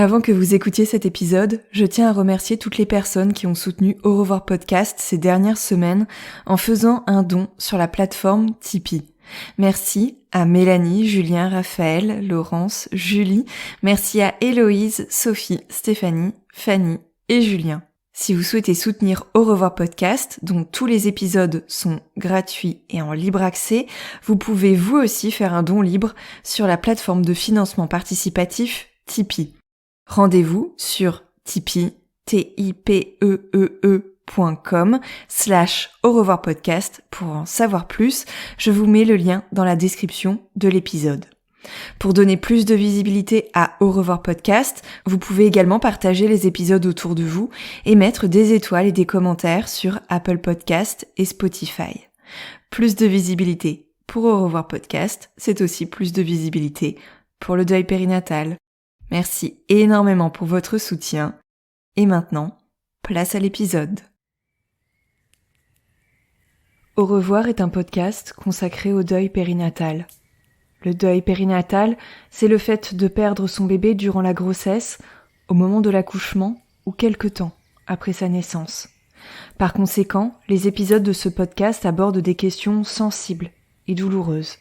Avant que vous écoutiez cet épisode, je tiens à remercier toutes les personnes qui ont soutenu Au revoir podcast ces dernières semaines en faisant un don sur la plateforme Tipeee. Merci à Mélanie, Julien, Raphaël, Laurence, Julie. Merci à Héloïse, Sophie, Stéphanie, Fanny et Julien. Si vous souhaitez soutenir Au revoir podcast, dont tous les épisodes sont gratuits et en libre accès, vous pouvez vous aussi faire un don libre sur la plateforme de financement participatif Tipeee. Rendez-vous sur Tipeee, tipeee.com/au revoir podcast pour en savoir plus. Je vous mets le lien dans la description de l'épisode. Pour donner plus de visibilité à Au revoir podcast, vous pouvez également partager les épisodes autour de vous et mettre des étoiles et des commentaires sur Apple Podcast et Spotify. Plus de visibilité pour Au revoir podcast, c'est aussi plus de visibilité pour le deuil périnatal. Merci énormément pour votre soutien. Et maintenant, place à l'épisode. Au revoir est un podcast consacré au deuil périnatal. Le deuil périnatal, c'est le fait de perdre son bébé durant la grossesse, au moment de l'accouchement ou quelque temps après sa naissance. Par conséquent, les épisodes de ce podcast abordent des questions sensibles et douloureuses.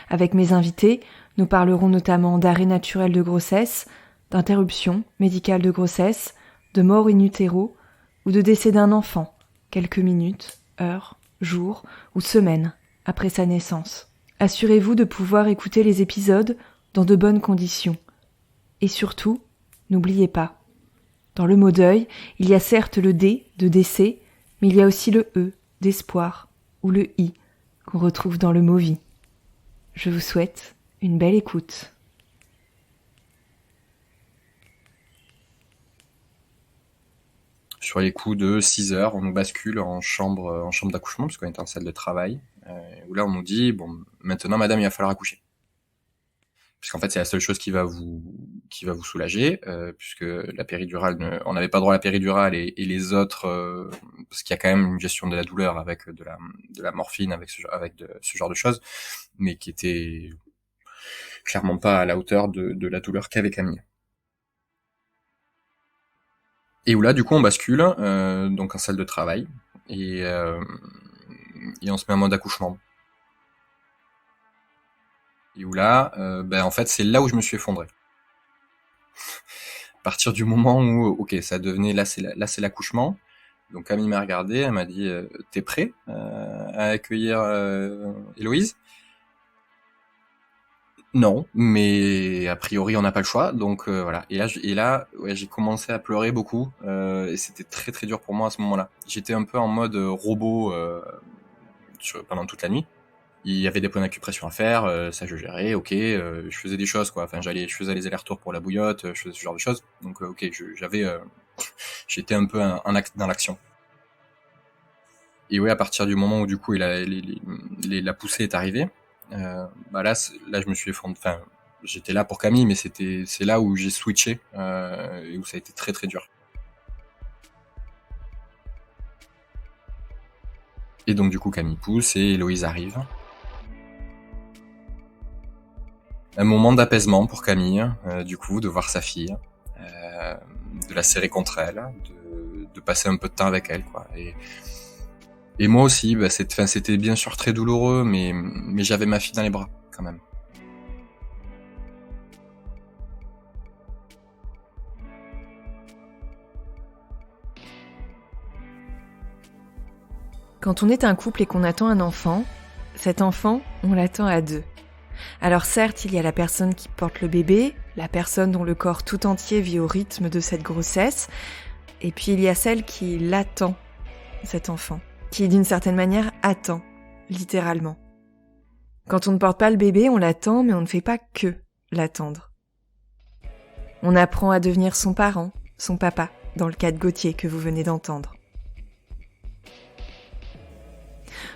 Avec mes invités, nous parlerons notamment d'arrêt naturel de grossesse, d'interruption médicale de grossesse, de mort in utero ou de décès d'un enfant, quelques minutes, heures, jours ou semaines après sa naissance. Assurez-vous de pouvoir écouter les épisodes dans de bonnes conditions. Et surtout, n'oubliez pas, dans le mot deuil, il y a certes le D de décès, mais il y a aussi le E d'espoir ou le I qu'on retrouve dans le mot vie. Je vous souhaite une belle écoute. Sur les coups de 6 heures, on nous bascule en chambre d'accouchement, parce qu'on est en salle de travail, où là on nous dit, bon, maintenant madame, il va falloir accoucher. Parce qu'en fait, c'est la seule chose qui va vous soulager, puisque la péridurale, on n'avait pas droit à la péridurale et les autres, parce qu'il y a quand même une gestion de la douleur avec de la morphine, avec ce genre de choses, mais qui était clairement pas à la hauteur de la douleur qu'avait Camille. Et où là, du coup, on bascule, donc en salle de travail, et on se met en mode accouchement. Et où là, en fait, c'est là où je me suis effondré. À partir du moment où, ok, ça devenait, là c'est l'accouchement. Donc Camille m'a regardé, elle m'a dit, t'es prêt à accueillir Héloïse ? Non, mais a priori on n'a pas le choix, donc voilà. Et là, ouais, j'ai commencé à pleurer beaucoup, et c'était très très dur pour moi à ce moment-là. J'étais un peu en mode robot pendant toute la nuit. Il y avait des points d'acupression à faire, ça je gérais, ok. Je faisais des choses quoi. Enfin, je faisais les allers-retours pour la bouillotte, je faisais ce genre de choses. Donc ok, j'étais un peu dans l'action. Et ouais, à partir du moment où du coup la poussée est arrivée. Là je me suis effondré. Enfin, j'étais là pour Camille, mais c'est là où j'ai switché et où ça a été très très dur. Et donc du coup Camille pousse et Héloïse arrive. Un moment d'apaisement pour Camille, du coup, de voir sa fille, de la serrer contre elle, de passer un peu de temps avec elle, quoi. Et moi aussi, c'était bien sûr très douloureux, mais j'avais ma fille dans les bras, quand même. Quand on est un couple et qu'on attend un enfant, cet enfant, on l'attend à deux. Alors certes, il y a la personne qui porte le bébé, la personne dont le corps tout entier vit au rythme de cette grossesse, et puis il y a celle qui l'attend, cet enfant, qui d'une certaine manière attend, littéralement. Quand on ne porte pas le bébé, on l'attend, mais on ne fait pas que l'attendre. On apprend à devenir son parent, son papa, dans le cas de Gauthier que vous venez d'entendre.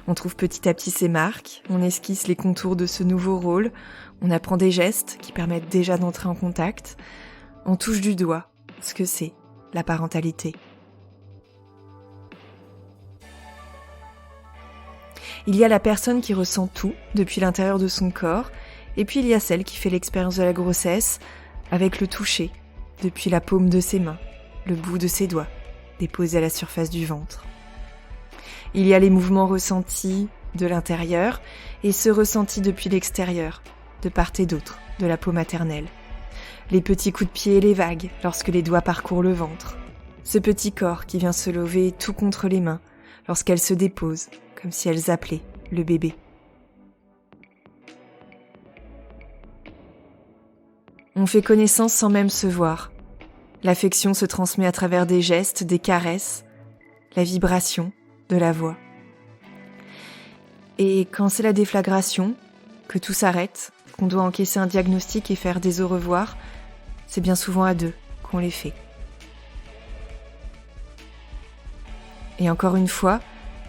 On trouve petit à petit ses marques, on esquisse les contours de ce nouveau rôle, on apprend des gestes qui permettent déjà d'entrer en contact, on touche du doigt ce que c'est, la parentalité. Il y a la personne qui ressent tout depuis l'intérieur de son corps, et puis il y a celle qui fait l'expérience de la grossesse avec le toucher, depuis la paume de ses mains, le bout de ses doigts, déposés à la surface du ventre. Il y a les mouvements ressentis de l'intérieur et ceux ressentis depuis l'extérieur, de part et d'autre, de la peau maternelle. Les petits coups de pied et les vagues lorsque les doigts parcourent le ventre. Ce petit corps qui vient se lever tout contre les mains lorsqu'elles se déposent, comme si elles appelaient le bébé. On fait connaissance sans même se voir. L'affection se transmet à travers des gestes, des caresses, la vibration de la voix. Et quand c'est la déflagration, que tout s'arrête, qu'on doit encaisser un diagnostic et faire des au revoir, c'est bien souvent à deux qu'on les fait. Et encore une fois,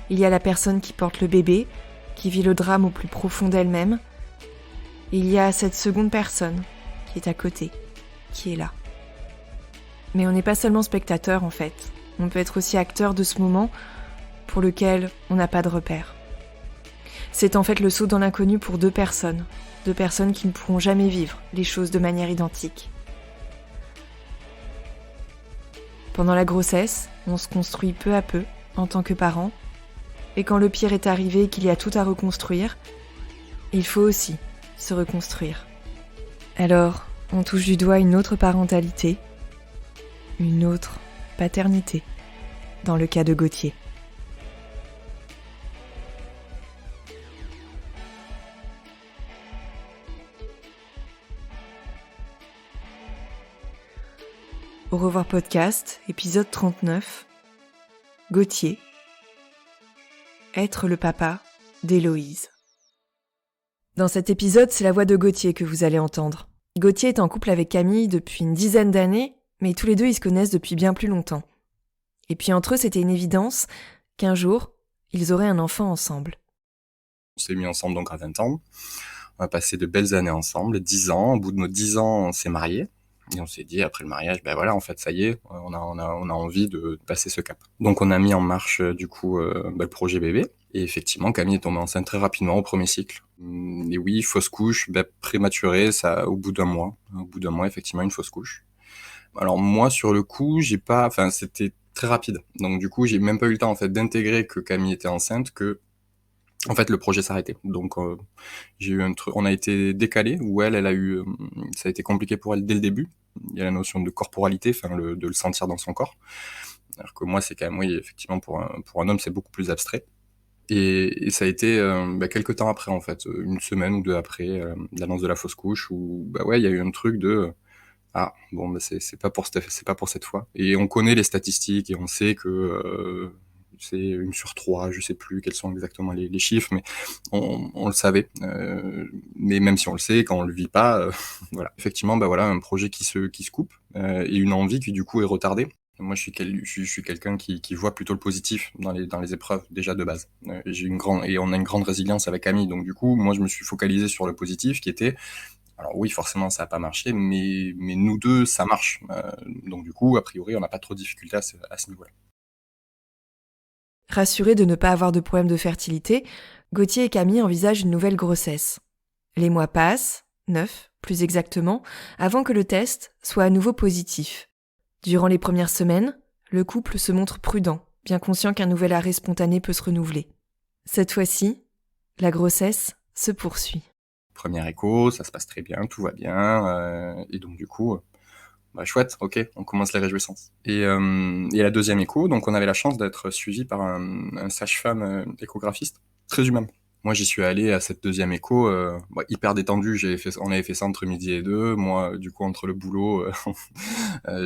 il y a la personne qui porte le bébé, qui vit le drame au plus profond d'elle-même. Et il y a cette seconde personne qui est à côté, qui est là. Mais on n'est pas seulement spectateur en fait, on peut être aussi acteur de ce moment pour lequel on n'a pas de repère. C'est en fait le saut dans l'inconnu pour deux personnes qui ne pourront jamais vivre les choses de manière identique. Pendant la grossesse, on se construit peu à peu en tant que parent, et quand le pire est arrivé et qu'il y a tout à reconstruire, il faut aussi se reconstruire. Alors, on touche du doigt une autre parentalité, une autre paternité, dans le cas de Gauthier. Au revoir podcast, épisode 39. Gauthier. Être le papa d'Héloïse. Dans cet épisode, c'est la voix de Gauthier que vous allez entendre. Gauthier est en couple avec Camille depuis une dizaine d'années, mais tous les deux ils se connaissent depuis bien plus longtemps. Et puis entre eux, c'était une évidence qu'un jour, ils auraient un enfant ensemble. On s'est mis ensemble donc à 20 ans. On a passé de belles années ensemble, 10 ans. Au bout de nos 10 ans, on s'est mariés. Et on s'est dit, après le mariage, ben voilà, en fait, ça y est, on a envie de passer ce cap. Donc on a mis en marche, le projet bébé. Et effectivement, Camille est tombée enceinte très rapidement au premier cycle. Et oui, fausse couche, prématurée, ça, au bout d'un mois. Au bout d'un mois, effectivement, une fausse couche. Alors moi, sur le coup, c'était très rapide. Donc du coup, j'ai même pas eu le temps, en fait, d'intégrer que Camille était enceinte, en fait, le projet s'arrêtait. Donc, j'ai eu on a été décalé, où elle a eu, ça a été compliqué pour elle dès le début. Il y a la notion de corporalité, de le sentir dans son corps. Alors que moi, c'est quand même, oui, effectivement, pour un homme, c'est beaucoup plus abstrait. Et ça a été quelques temps après, en fait, une semaine ou deux après l'annonce de la fausse couche, où il y a eu un truc de c'est pas pour cette fois. Et on connaît les statistiques et on sait que c'est 1/3, je sais plus quels sont exactement les chiffres, mais on le savait. Mais même si on le sait, quand on le vit pas, voilà. Effectivement, un projet qui se coupe et une envie qui du coup est retardée. Moi, je suis quelqu'un qui voit plutôt le positif dans les épreuves déjà de base. Et on a une grande résilience avec Camille, donc du coup, moi, je me suis focalisé sur le positif, qui était, alors oui, forcément, ça n'a pas marché, mais nous deux, ça marche. Donc du coup, a priori, on n'a pas trop de difficultés à ce niveau-là. Rassurés de ne pas avoir de problème de fertilité, Gauthier et Camille envisagent une nouvelle grossesse. Les mois passent, 9 plus exactement, avant que le test soit à nouveau positif. Durant les premières semaines, le couple se montre prudent, bien conscient qu'un nouvel arrêt spontané peut se renouveler. Cette fois-ci, la grossesse se poursuit. Première écho, ça se passe très bien, tout va bien, et donc du coup, chouette, ok, on commence les réjouissances. Et la deuxième écho, donc on avait la chance d'être suivi par un sage-femme échographiste, très humain. Moi, j'y suis allé à cette deuxième écho, hyper détendu. On avait fait ça entre midi et 2. Moi, du coup, entre le boulot,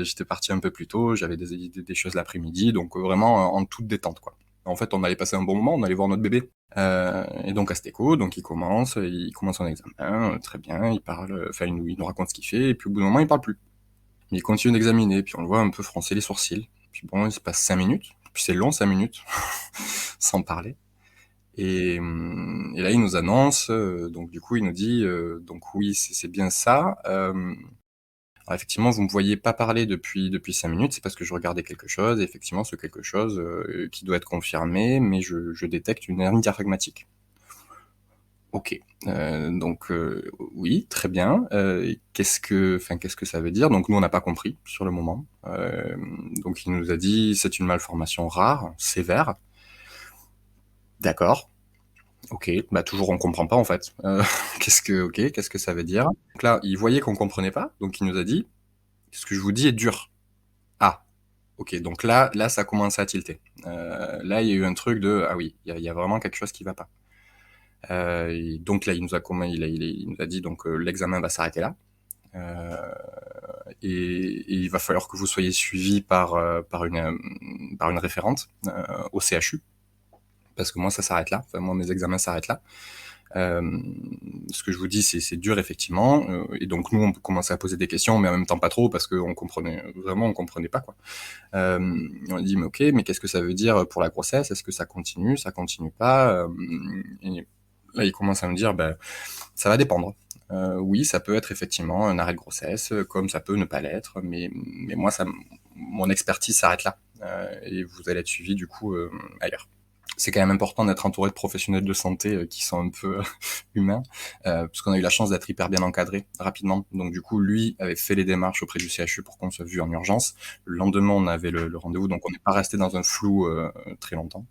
j'étais parti un peu plus tôt. J'avais des choses l'après-midi, donc vraiment en toute détente, quoi. En fait, on allait passer un bon moment, on allait voir notre bébé. Et donc à cette écho, donc il commence son examen, très bien, il parle, il nous raconte ce qu'il fait, et puis au bout d'un moment, il parle plus. Il continue d'examiner, puis on le voit un peu froncer les sourcils. Puis bon, il se passe 5 minutes, puis c'est long 5 minutes, sans parler. Et là, il nous annonce, donc du coup, il nous dit, donc oui, c'est bien ça. Alors effectivement, vous me voyez pas parler depuis 5 minutes, c'est parce que je regardais quelque chose, et effectivement, ce quelque chose qui doit être confirmé, mais je détecte une hernie diaphragmatique. OK. Oui, très bien. Qu'est-ce que ça veut dire? Donc nous, on n'a pas compris sur le moment. Donc il nous a dit: «C'est une malformation rare, sévère». D'accord. OK. Bah, toujours on comprend pas en fait. Qu'est-ce que ça veut dire? Donc là, il voyait qu'on comprenait pas, donc il nous a dit: «Ce que je vous dis est dur». Ah! OK, donc là ça commence à tilter. Là, il y a eu un truc de: «Ah oui, il y a vraiment quelque chose qui va pas». Et donc là, il nous a dit donc l'examen va s'arrêter là. Euh, et il va falloir que vous soyez suivi par une référente au CHU, parce que moi ça s'arrête là, enfin moi mes examens s'arrêtent là. Euh, Ce que je vous dis, c'est dur effectivement, et donc nous on commençait à poser des questions, mais en même temps pas trop, parce qu'on comprenait vraiment, on comprenait pas quoi. On a dit mais ok, mais qu'est-ce que ça veut dire pour la grossesse? Est-ce que ça continue pas? Et là il commence à me dire, ben ça va dépendre. Oui, ça peut être effectivement un arrêt de grossesse, comme ça peut ne pas l'être, mais moi, mon expertise s'arrête là. Et vous allez être suivi du coup ailleurs. C'est quand même important d'être entouré de professionnels de santé qui sont un peu humains, parce qu'on a eu la chance d'être hyper bien encadré rapidement. Donc du coup, lui avait fait les démarches auprès du CHU pour qu'on soit vu en urgence. Le lendemain, on avait le rendez-vous, donc on n'est pas resté dans un flou très longtemps.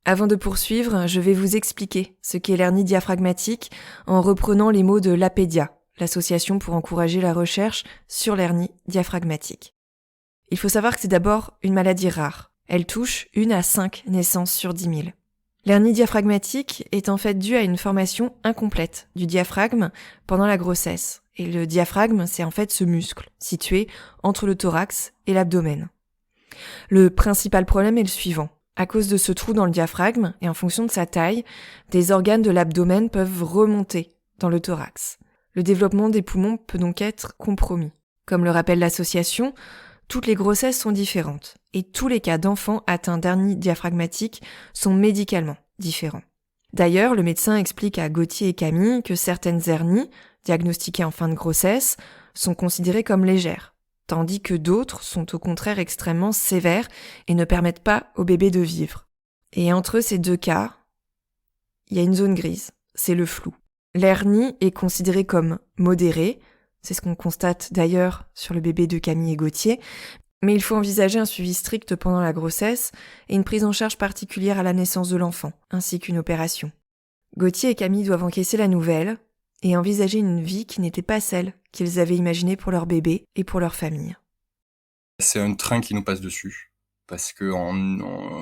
Avant de poursuivre, je vais vous expliquer ce qu'est l'hernie diaphragmatique en reprenant les mots de l'APEDIA, l'association pour encourager la recherche sur l'hernie diaphragmatique. Il faut savoir que c'est d'abord une maladie rare. Elle touche 1 à 5 naissances sur 10 000. L'hernie diaphragmatique est en fait due à une formation incomplète du diaphragme pendant la grossesse. Et le diaphragme, c'est en fait ce muscle situé entre le thorax et l'abdomen. Le principal problème est le suivant. À cause de ce trou dans le diaphragme, et en fonction de sa taille, des organes de l'abdomen peuvent remonter dans le thorax. Le développement des poumons peut donc être compromis. Comme le rappelle l'association, toutes les grossesses sont différentes, et tous les cas d'enfants atteints d'hernie diaphragmatique sont médicalement différents. D'ailleurs, le médecin explique à Gauthier et Camille que certaines hernies, diagnostiquées en fin de grossesse, sont considérées comme légères, tandis que d'autres sont au contraire extrêmement sévères et ne permettent pas au bébé de vivre. Et entre ces deux cas, il y a une zone grise, c'est le flou. L'hernie est considérée comme modérée, c'est ce qu'on constate d'ailleurs sur le bébé de Camille et Gauthier, mais il faut envisager un suivi strict pendant la grossesse et une prise en charge particulière à la naissance de l'enfant, ainsi qu'une opération. Gauthier et Camille doivent encaisser la nouvelle et envisager une vie qui n'était pas celle qu'ils avaient imaginée pour leur bébé et pour leur famille. C'est un train qui nous passe dessus. Parce que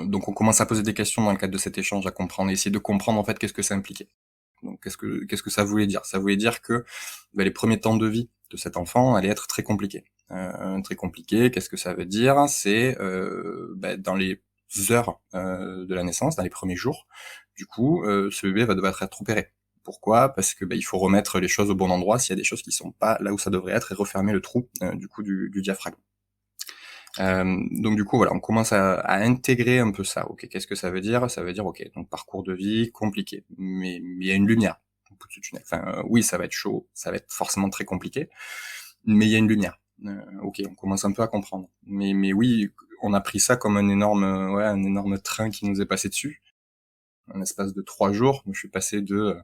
donc on commence à poser des questions dans le cadre de cet échange, à comprendre, essayer de comprendre en fait qu'est-ce que ça impliquait. Donc qu'est-ce que ça voulait dire? Ça voulait dire que les premiers temps de vie de cet enfant allaient être très compliqués. Très compliqués. Qu'est-ce que ça veut dire? C'est dans les heures de la naissance, dans les premiers jours, du coup, ce bébé va devoir être opéré. Pourquoi? Parce que il faut remettre les choses au bon endroit s'il y a des choses qui sont pas là où ça devrait être et refermer le trou du coup du diaphragme. Donc du coup voilà, on commence à intégrer un peu ça. Ok, qu'est-ce que ça veut dire? Ça veut dire ok, donc parcours de vie compliqué, mais il y a une lumière au bout du tunnel. Enfin oui, ça va être chaud, ça va être forcément très compliqué, mais il y a une lumière. Ok, on commence un peu à comprendre. Mais oui, on a pris ça comme un énorme train qui nous est passé dessus. En espace de 3 jours, je suis passé de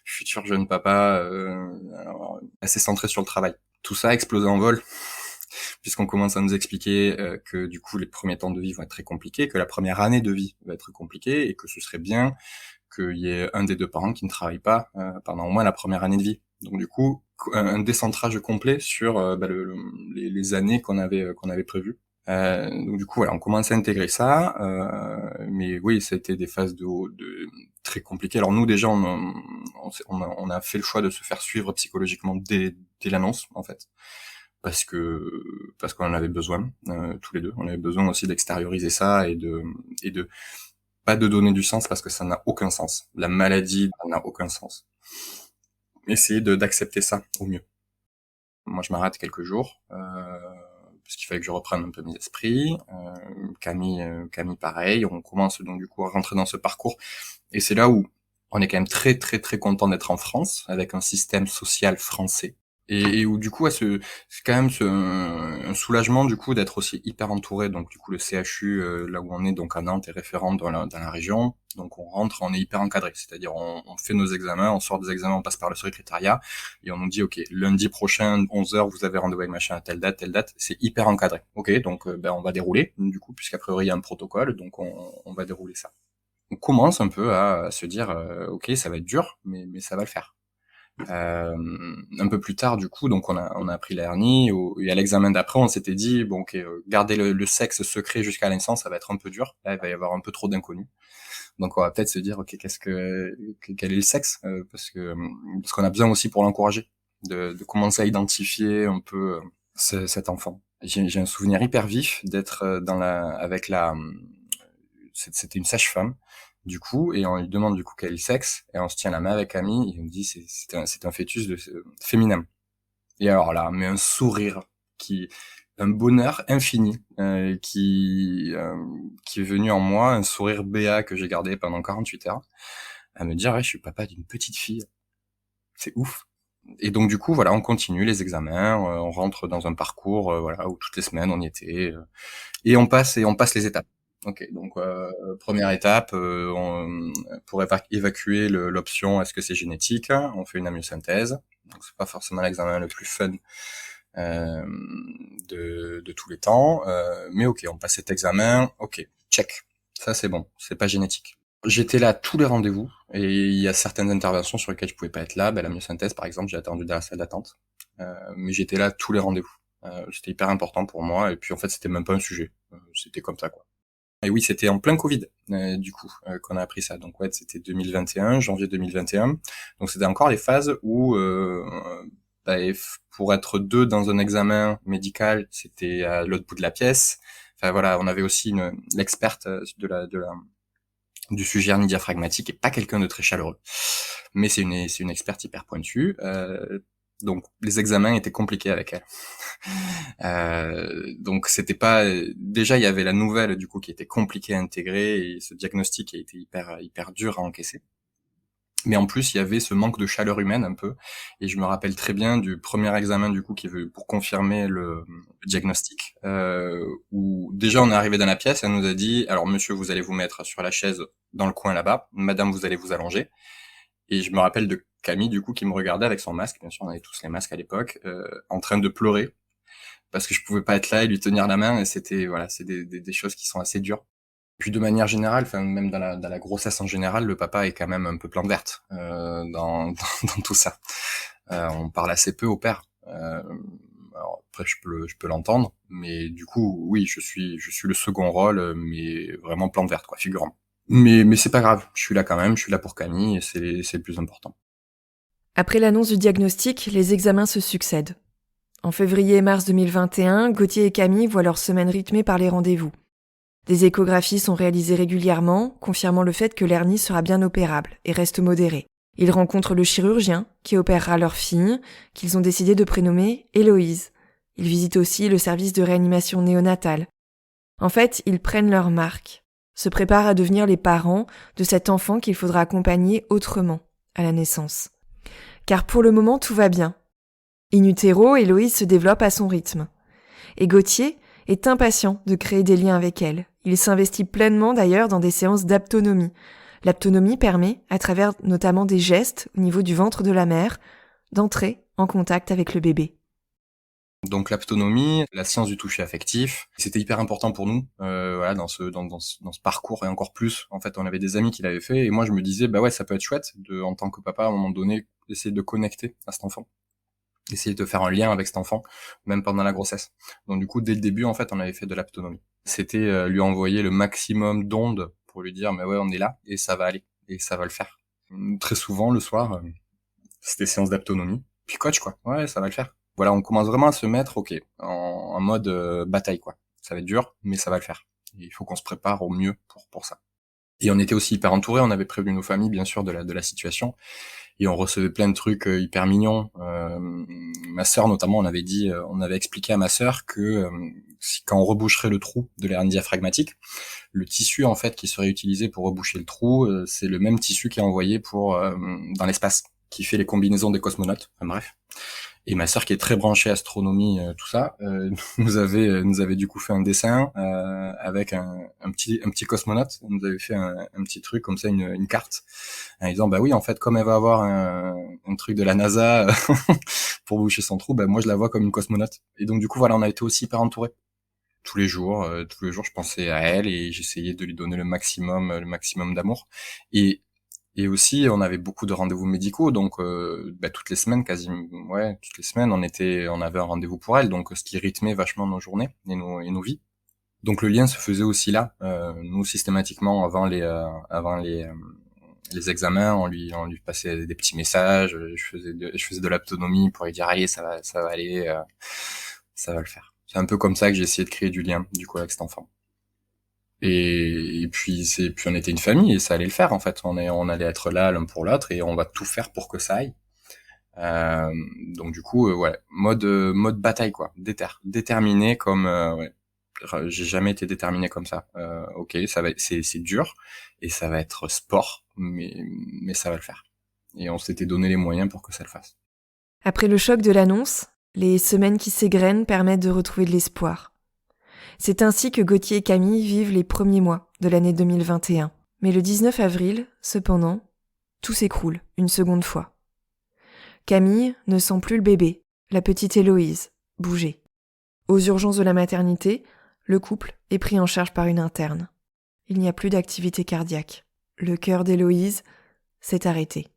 futur jeune papa assez centré sur le travail. Tout ça a explosé en vol puisqu'on commence à nous expliquer que du coup les premiers temps de vie vont être très compliqués, que la première année de vie va être compliquée et que ce serait bien qu'il y ait un des deux parents qui ne travaille pas pendant au moins la première année de vie. Donc du coup, un décentrage complet sur les années qu'on avait prévues. Donc du coup, voilà, on commence à intégrer ça, mais oui, ça a été des phases de très compliquées. Alors nous, déjà, on a fait le choix de se faire suivre psychologiquement dès l'annonce, en fait, parce qu'on en avait besoin tous les deux. On avait besoin aussi d'extérioriser ça et de pas de donner du sens parce que ça n'a aucun sens. La maladie n'a aucun sens. Essayer d'accepter ça au mieux. Moi, je m'arrête quelques jours parce qu'il fallait que je reprenne un peu mes esprits. Camille, pareil. On commence donc du coup à rentrer dans ce parcours et c'est là où on est quand même très très très content d'être en France avec un système social français. Et où du coup, c'est quand même un soulagement du coup d'être aussi hyper entouré. Donc du coup, le CHU, là où on est, donc à Nantes, est référent dans la région. Donc on rentre, on est hyper encadré. C'est-à-dire on fait nos examens, on sort des examens, on passe par le secrétariat et on nous dit ok, lundi prochain 11h, vous avez rendez-vous avec machin à telle date, telle date. C'est hyper encadré. Ok, donc on va dérouler du coup, puisqu'a priori il y a un protocole, donc on va dérouler ça. On commence un peu à se dire ok, ça va être dur, mais ça va le faire. Un peu plus tard, du coup, donc on a appris la hernie, et à l'examen d'après, on s'était dit, bon, ok, garder le sexe secret jusqu'à la naissance, ça va être un peu dur. Là, il va y avoir un peu trop d'inconnus. Donc, on va peut-être se dire, ok, quel est le sexe, parce qu'on a besoin aussi pour l'encourager, de commencer à identifier un peu cet enfant. J'ai un souvenir hyper vif d'être avec c'était une sage-femme, du coup, et on lui demande du coup quel est le sexe, et on se tient la main avec Camille, et il me dit c'est un fœtus féminin. Et alors là, mais un sourire un bonheur infini qui est venu en moi, un sourire béat que j'ai gardé pendant 48 heures, à me dire ouais, je suis papa d'une petite fille, c'est ouf. Et donc du coup voilà, on continue les examens, on rentre dans un parcours voilà où toutes les semaines on y était et on passe les étapes. Ok, donc première étape, pour évacuer l'option est-ce que c'est génétique, on fait une amniosynthèse. Donc c'est pas forcément l'examen le plus fun euh, de tous les temps, mais ok, on passe cet examen, ok, check, ça c'est bon, c'est pas génétique. J'étais là à tous les rendez-vous et il y a certaines interventions sur lesquelles je pouvais pas être là. La myosynthèse par exemple, j'ai attendu dans la salle d'attente, mais j'étais là à tous les rendez-vous. C'était hyper important pour moi et puis en fait c'était même pas un sujet, c'était comme ça quoi. Et oui, c'était en plein Covid du coup qu'on a appris ça. Donc ouais, c'était 2021, janvier 2021. Donc c'était encore les phases où pour être deux dans un examen médical, c'était à l'autre bout de la pièce. Enfin voilà, on avait aussi l'experte du sujet hernie diaphragmatique et pas quelqu'un de très chaleureux. Mais c'est une experte hyper pointue. Donc les examens étaient compliqués avec elle. Donc c'était pas déjà il y avait la nouvelle du coup qui était compliquée à intégrer et ce diagnostic qui a été hyper dur à encaisser. Mais en plus il y avait ce manque de chaleur humaine un peu et je me rappelle très bien du premier examen du coup qui veut pour confirmer le diagnostic où déjà on est arrivé dans la pièce, elle nous a dit alors monsieur vous allez vous mettre sur la chaise dans le coin là-bas, madame vous allez vous allonger et je me rappelle de Camille du coup qui me regardait avec son masque, bien sûr on avait tous les masques à l'époque, en train de pleurer parce que je pouvais pas être là et lui tenir la main et c'était voilà c'est des choses qui sont assez dures. Puis de manière générale, enfin même dans la grossesse en général, le papa est quand même un peu plante verte dans tout ça. On parle assez peu au père. Alors après je peux l'entendre, mais du coup oui je suis le second rôle, mais vraiment plante verte quoi, figurant. Mais c'est pas grave, je suis là quand même, je suis là pour Camille et c'est le plus important. Après l'annonce du diagnostic, les examens se succèdent. En février et mars 2021, Gauthier et Camille voient leur semaine rythmée par les rendez-vous. Des échographies sont réalisées régulièrement, confirmant le fait que l'hernie sera bien opérable et reste modérée. Ils rencontrent le chirurgien qui opérera leur fille, qu'ils ont décidé de prénommer Héloïse. Ils visitent aussi le service de réanimation néonatale. En fait, ils prennent leur marque, se préparent à devenir les parents de cet enfant qu'il faudra accompagner autrement à la naissance. Car pour le moment, tout va bien. In utero, Héloïse se développe à son rythme. Et Gauthier est impatient de créer des liens avec elle. Il s'investit pleinement d'ailleurs dans des séances d'aptonomie. L'aptonomie permet, à travers notamment des gestes au niveau du ventre de la mère, d'entrer en contact avec le bébé. Donc l'aptonomie, la science du toucher affectif, c'était hyper important pour nous, voilà, dans ce parcours et encore plus. En fait, on avait des amis qui l'avaient fait et moi je me disais bah ouais ça peut être chouette de en tant que papa à un moment donné essayer de connecter à cet enfant, essayer de faire un lien avec cet enfant même pendant la grossesse. Donc du coup dès le début en fait on avait fait de l'aptonomie. C'était lui envoyer le maximum d'ondes pour lui dire mais ouais on est là et ça va aller et ça va le faire. Très souvent le soir c'était séance d'aptonomie puis coach quoi, ouais ça va le faire. Voilà, on commence vraiment à se mettre, ok, en mode bataille, quoi. Ça va être dur, mais ça va le faire. Et il faut qu'on se prépare au mieux pour ça. Et on était aussi hyper entourés, on avait prévenu nos familles, bien sûr, de la situation. Et on recevait plein de trucs hyper mignons. Ma sœur, notamment, on avait expliqué à ma sœur que quand on reboucherait le trou de l'hernie diaphragmatique, le tissu, en fait, qui serait utilisé pour reboucher le trou, c'est le même tissu qui est envoyé dans l'espace, qui fait les combinaisons des cosmonautes. Enfin, bref. Et ma sœur qui est très branchée astronomie, tout ça, nous avait du coup fait un dessin avec un petit cosmonaute. Elle nous avait fait un petit truc comme ça, une carte, en disant bah oui en fait comme elle va avoir un truc de la NASA pour boucher son trou, bah moi je la vois comme une cosmonaute. Et donc du coup voilà, on a été aussi hyper entourés. Tous les jours, je pensais à elle et j'essayais de lui donner le maximum d'amour. Et et aussi, on avait beaucoup de rendez-vous médicaux, donc bah, toutes les semaines, quasiment, ouais, toutes les semaines, on avait un rendez-vous pour elle, donc ce qui rythmait vachement nos journées et nos vies. Donc le lien se faisait aussi là. Nous, systématiquement, avant les examens, on lui passait des petits messages. Je faisais de l'autonomie pour lui dire, allez, ça va aller, ça va le faire. C'est un peu comme ça que j'ai essayé de créer du lien, du coup, avec cet enfant. Et puis on était une famille et ça allait le faire en fait. On allait être là l'un pour l'autre et on va tout faire pour que ça aille. Euh, donc du coup, ouais, mode bataille quoi, déterminé comme ouais. J'ai jamais été déterminé comme ça. Ok, c'est dur et ça va être sport, mais ça va le faire. Et on s'était donné les moyens pour que ça le fasse. Après le choc de l'annonce, les semaines qui s'égrènent permettent de retrouver de l'espoir. C'est ainsi que Gauthier et Camille vivent les premiers mois de l'année 2021. Mais le 19 avril, cependant, tout s'écroule une seconde fois. Camille ne sent plus le bébé, la petite Héloïse, bouger. Aux urgences de la maternité, le couple est pris en charge par une interne. Il n'y a plus d'activité cardiaque. Le cœur d'Héloïse s'est arrêté.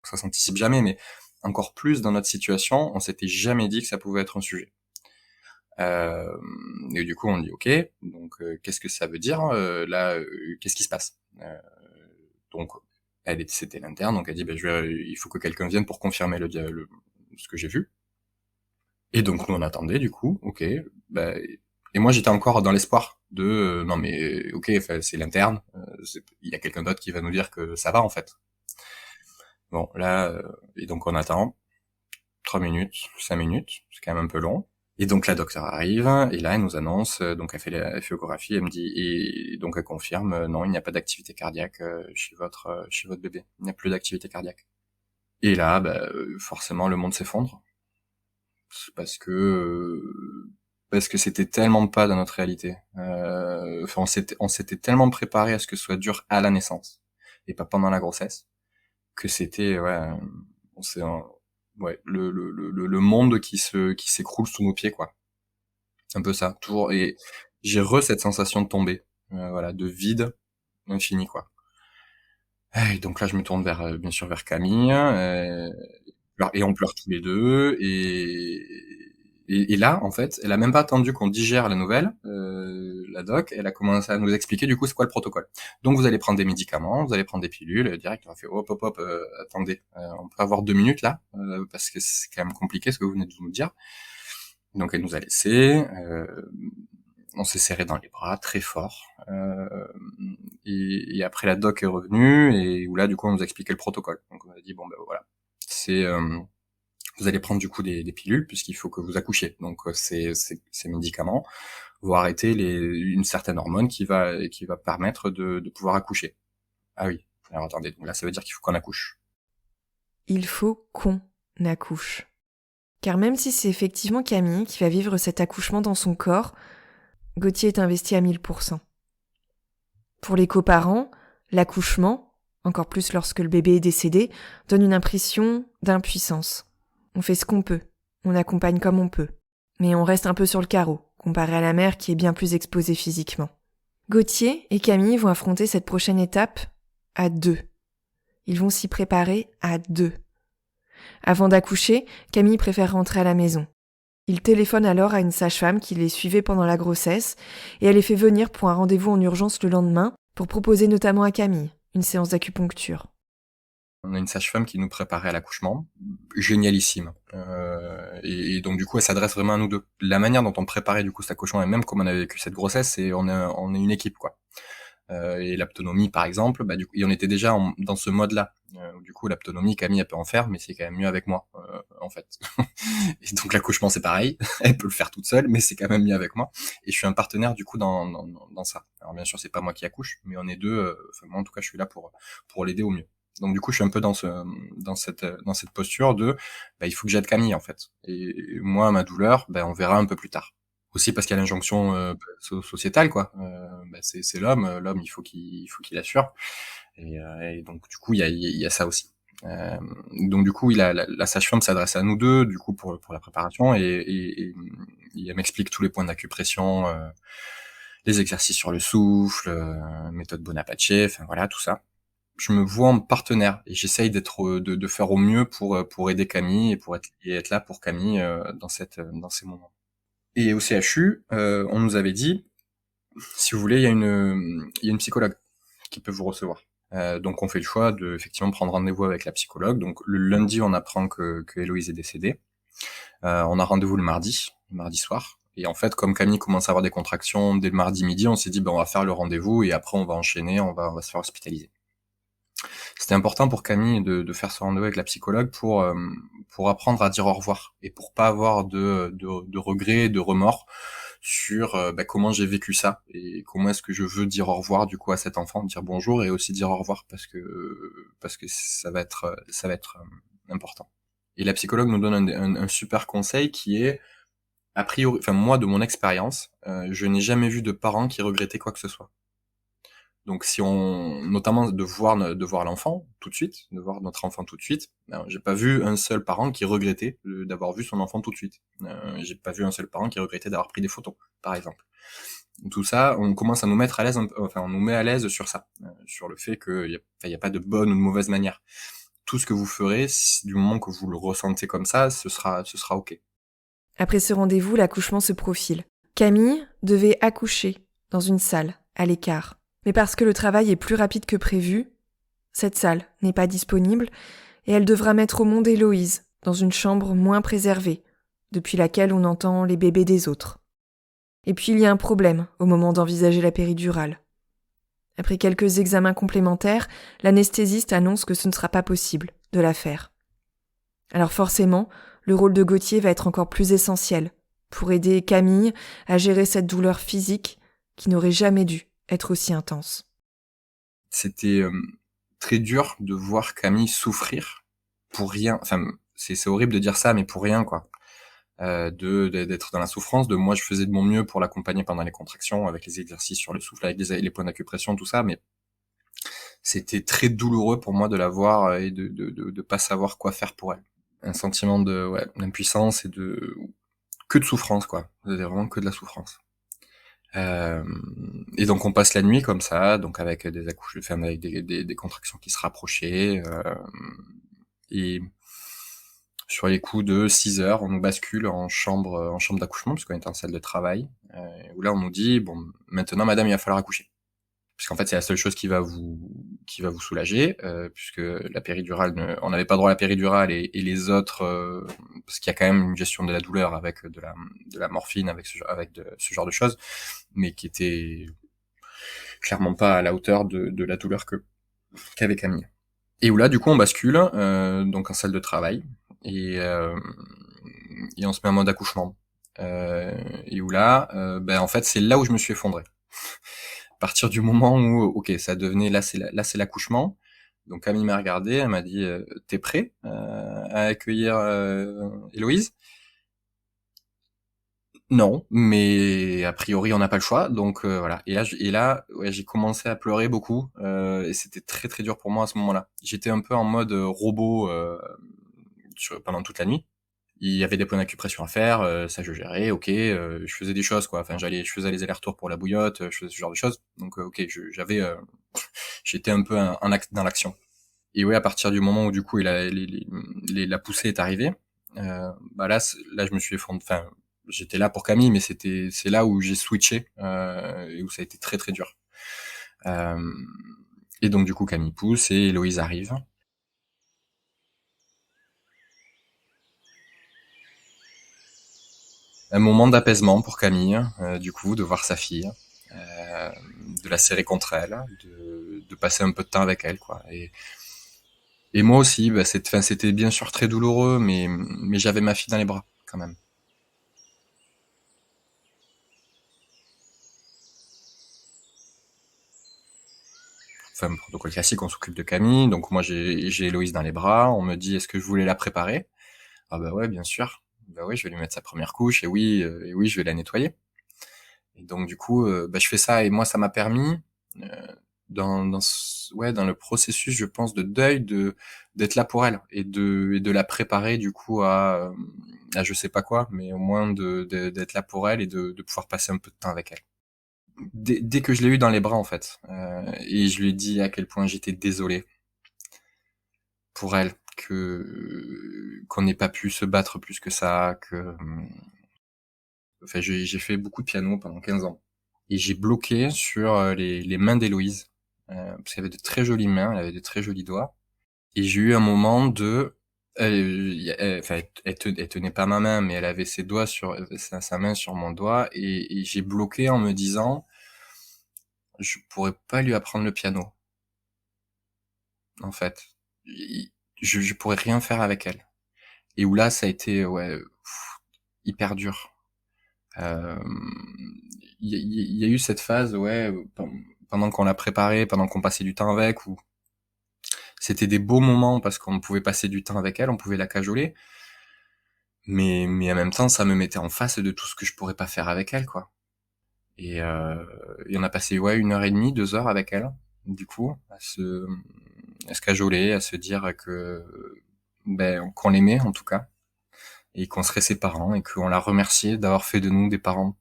Ça s'anticipe jamais, mais encore plus dans notre situation, on s'était jamais dit que ça pouvait être un sujet. Et du coup, on dit ok, donc qu'est-ce que ça veut dire là qu'est-ce qui se passe donc c'était l'interne, donc elle dit il faut que quelqu'un vienne pour confirmer ce que j'ai vu. Et donc nous on attendait du coup, ok, bah, et moi j'étais encore dans l'espoir de non mais ok, c'est l'interne, il y a quelqu'un d'autre qui va nous dire que ça va en fait. Bon là et donc on attend 3 minutes, 5 minutes, c'est quand même un peu long. Et donc la docteure arrive, et là elle nous annonce, donc elle fait l'échographie, elle me dit, et donc elle confirme, non, il n'y a pas d'activité cardiaque chez votre bébé, il n'y a plus d'activité cardiaque. Et là, bah, forcément le monde s'effondre, parce que c'était tellement pas dans notre réalité. Enfin, on s'était tellement préparé à ce que ce soit dur à la naissance, et pas pendant la grossesse, que c'était, ouais, on s'est, ouais, le monde qui s'écroule sous nos pieds, quoi. C'est un peu ça, toujours. Et j'ai cette sensation de tomber, voilà, de vide infini, quoi. Et donc là, je me tourne bien sûr, vers Camille, et on pleure tous les deux. Et là, en fait, elle a même pas attendu qu'on digère la nouvelle, la doc. Elle a commencé à nous expliquer du coup c'est quoi le protocole. Donc vous allez prendre des médicaments, vous allez prendre des pilules. Direct, on a fait hop hop hop, attendez, on peut avoir 2 minutes là, parce que c'est quand même compliqué ce que vous venez de nous dire. Donc elle nous a laissé, on s'est serré dans les bras très fort, et après la doc est revenue et où là du coup on nous a expliqué le protocole. Donc on a dit bon ben voilà, c'est vous allez prendre du coup des pilules puisqu'il faut que vous accouchiez. Donc ces médicaments vont arrêter une certaine hormone qui va permettre de pouvoir accoucher. Ah oui, alors attendez, donc là ça veut dire qu'il faut qu'on accouche. Il faut qu'on accouche. Car même si c'est effectivement Camille qui va vivre cet accouchement dans son corps, Gauthier est investi à 1000%. Pour les coparents, l'accouchement, encore plus lorsque le bébé est décédé, donne une impression d'impuissance. On fait ce qu'on peut, on accompagne comme on peut, mais on reste un peu sur le carreau, comparé à la mère qui est bien plus exposée physiquement. Gauthier et Camille vont affronter cette prochaine étape à 2. Ils vont s'y préparer à 2. Avant d'accoucher, Camille préfère rentrer à la maison. Il téléphone alors à une sage-femme qui les suivait pendant la grossesse et elle les fait venir pour un rendez-vous en urgence le lendemain pour proposer notamment à Camille une séance d'acupuncture. On a une sage-femme qui nous préparait à l'accouchement, génialissime. Et donc du coup, elle s'adresse vraiment à nous deux. La manière dont on préparait du coup cet accouchement et même comment on a vécu cette grossesse, c'est on est une équipe quoi. Et l'autonomie par exemple, bah du coup, et on était déjà dans ce mode-là. Du coup, l'autonomie, Camille elle peut en faire, mais c'est quand même mieux avec moi en fait. Et donc l'accouchement c'est pareil, elle peut le faire toute seule, mais c'est quand même mieux avec moi. Et je suis un partenaire du coup dans ça. Alors bien sûr, c'est pas moi qui accouche, mais on est deux. Enfin moi en tout cas, je suis là pour l'aider au mieux. Donc du coup, je suis un peu dans cette posture de, il faut que j'aide Camille en fait. Et moi, ma douleur, on verra un peu plus tard. Aussi parce qu'il y a l'injonction sociétale, quoi. C'est l'homme, il faut qu'il assure. Et donc du coup, il y a ça aussi. Euh, donc du coup, la sage-femme s'adresse à nous deux, du coup pour la préparation, et elle m'explique tous les points d'acupression, les exercices sur le souffle, méthode Bonaparte, enfin voilà tout ça. Je me vois en partenaire et j'essaye de faire au mieux pour aider Camille et pour être là pour Camille dans ces moments. Et au CHU, on nous avait dit, si vous voulez, il y a une psychologue qui peut vous recevoir. Donc on fait le choix de effectivement prendre rendez-vous avec la psychologue. Donc le lundi, on apprend que Héloïse est décédée. On a rendez-vous le mardi soir. Et en fait, comme Camille commence à avoir des contractions dès le mardi midi, on s'est dit on va faire le rendez-vous et après on va enchaîner, on va se faire hospitaliser. C'était important pour Camille de faire ce rendez-vous avec la psychologue pour apprendre à dire au revoir et pour pas avoir de regrets, de remords sur comment j'ai vécu ça et comment est-ce que je veux dire au revoir du coup à cet enfant, dire bonjour et aussi dire au revoir parce que ça va être important. Et la psychologue nous donne un super conseil qui est, a priori, enfin moi de mon expérience, je n'ai jamais vu de parents qui regrettaient quoi que ce soit. Donc si notamment de voir l'enfant tout de suite, de voir notre enfant tout de suite, j'ai pas vu un seul parent qui regrettait d'avoir vu son enfant tout de suite. J'ai pas vu un seul parent qui regrettait d'avoir pris des photos, par exemple. Tout ça, on commence à nous mettre à l'aise, enfin on nous met à l'aise sur ça, sur le fait qu'il y a pas de bonne ou de mauvaise manière. Tout ce que vous ferez, du moment que vous le ressentez comme ça, ce sera ok. Après ce rendez-vous, l'accouchement se profile. Camille devait accoucher dans une salle, à l'écart. Mais parce que le travail est plus rapide que prévu, cette salle n'est pas disponible et elle devra mettre au monde Héloïse dans une chambre moins préservée, depuis laquelle on entend les bébés des autres. Et puis il y a un problème au moment d'envisager la péridurale. Après quelques examens complémentaires, l'anesthésiste annonce que ce ne sera pas possible de la faire. Alors forcément, le rôle de Gauthier va être encore plus essentiel pour aider Camille à gérer cette douleur physique qui n'aurait jamais dû être aussi intense. C'était très dur de voir Camille souffrir pour rien. Enfin, c'est horrible de dire ça, mais pour rien, quoi. D'être dans la souffrance, moi je faisais de mon mieux pour l'accompagner pendant les contractions, avec les exercices sur le souffle, avec les points d'acupression, tout ça, mais c'était très douloureux pour moi de la voir et de pas savoir quoi faire pour elle. Un sentiment d'impuissance et que de souffrance, quoi. C'était vraiment que de la souffrance. Et donc on passe la nuit comme ça, donc avec avec des contractions qui se rapprochaient, et sur les coups de 6 heures, on nous bascule en chambre d'accouchement, puisqu'on est en salle de travail, où là on nous dit, bon, maintenant madame, il va falloir accoucher. Puisqu'en fait, c'est la seule chose qui va vous soulager, puisque la péridurale, on n'avait pas droit à la péridurale et les autres, parce qu'il y a quand même une gestion de la douleur avec de la morphine, avec ce genre de choses, mais qui était clairement pas à la hauteur de la douleur qu'avait Camille. Et où là, du coup, on bascule, donc en salle de travail, et on se met en mode accouchement. Et où là, en fait, c'est là où je me suis effondré. À partir du moment où, ok, ça devenait, là c'est l'accouchement. Donc Camille m'a regardé, elle m'a dit, t'es prêt à accueillir Héloïse? Non, mais a priori on n'a pas le choix, donc voilà. Et là, ouais, j'ai commencé à pleurer beaucoup, et c'était très très dur pour moi à ce moment-là. J'étais un peu en mode robot pendant toute la nuit. Il y avait des points d'acupression à faire, ça je gérais, ok, je faisais des choses quoi. Enfin, je faisais les allers-retours pour la bouillotte, je faisais ce genre de choses. Donc ok, j'étais un peu dans l'action. Et ouais, à partir du moment où du coup la poussée est arrivée, là je me suis effondré. Enfin, j'étais là pour Camille, mais c'est là où j'ai switché et où ça a été très très dur. Euh, et donc du coup Camille pousse et Héloïse arrive. Un moment d'apaisement pour Camille, du coup, de voir sa fille, euh, de la serrer contre elle, de passer un peu de temps avec elle, quoi. Et moi aussi, c'était bien sûr très douloureux, mais j'avais ma fille dans les bras, quand même. protocole classique, on s'occupe de Camille. Donc moi j'ai Héloïse dans les bras. On me dit est-ce que je voulais la préparer? Ah bah ouais, bien sûr. Bah ouais, je vais lui mettre sa première couche et oui, je vais la nettoyer. Et donc du coup, je fais ça et moi ça m'a permis dans le processus, je pense, de deuil, d'être là pour elle et de la préparer du coup à je sais pas quoi, mais au moins d'être là pour elle et de pouvoir passer un peu de temps avec elle. Dès que je l'ai eu dans les bras en fait, et je lui ai dit à quel point j'étais désolé pour elle, que qu'on n'ait pas pu se battre plus que ça, enfin j'ai fait beaucoup de piano pendant 15 ans et j'ai bloqué sur les mains d'Héloïse, parce qu'elle avait de très jolies mains, elle avait de très jolis doigts et j'ai eu un moment de elle tenait pas ma main mais elle avait ses doigts sur sa main sur mon doigt et j'ai bloqué en me disant je pourrais pas lui apprendre le piano en fait. Je pourrais rien faire avec elle. Et où là, ça a été hyper dur. Euh, Il y a eu cette phase, pendant qu'on l'a préparée, pendant qu'on passait du temps avec, où c'était des beaux moments parce qu'on pouvait passer du temps avec elle, on pouvait la cajoler. Mais en même temps, ça me mettait en face de tout ce que je pourrais pas faire avec elle, quoi. Et on a passé 1 heure et demie, 2 heures avec elle, du coup, à se cajoler, à se dire que qu'on l'aimait en tout cas, et qu'on serait ses parents, et qu'on la remerciait d'avoir fait de nous des parents,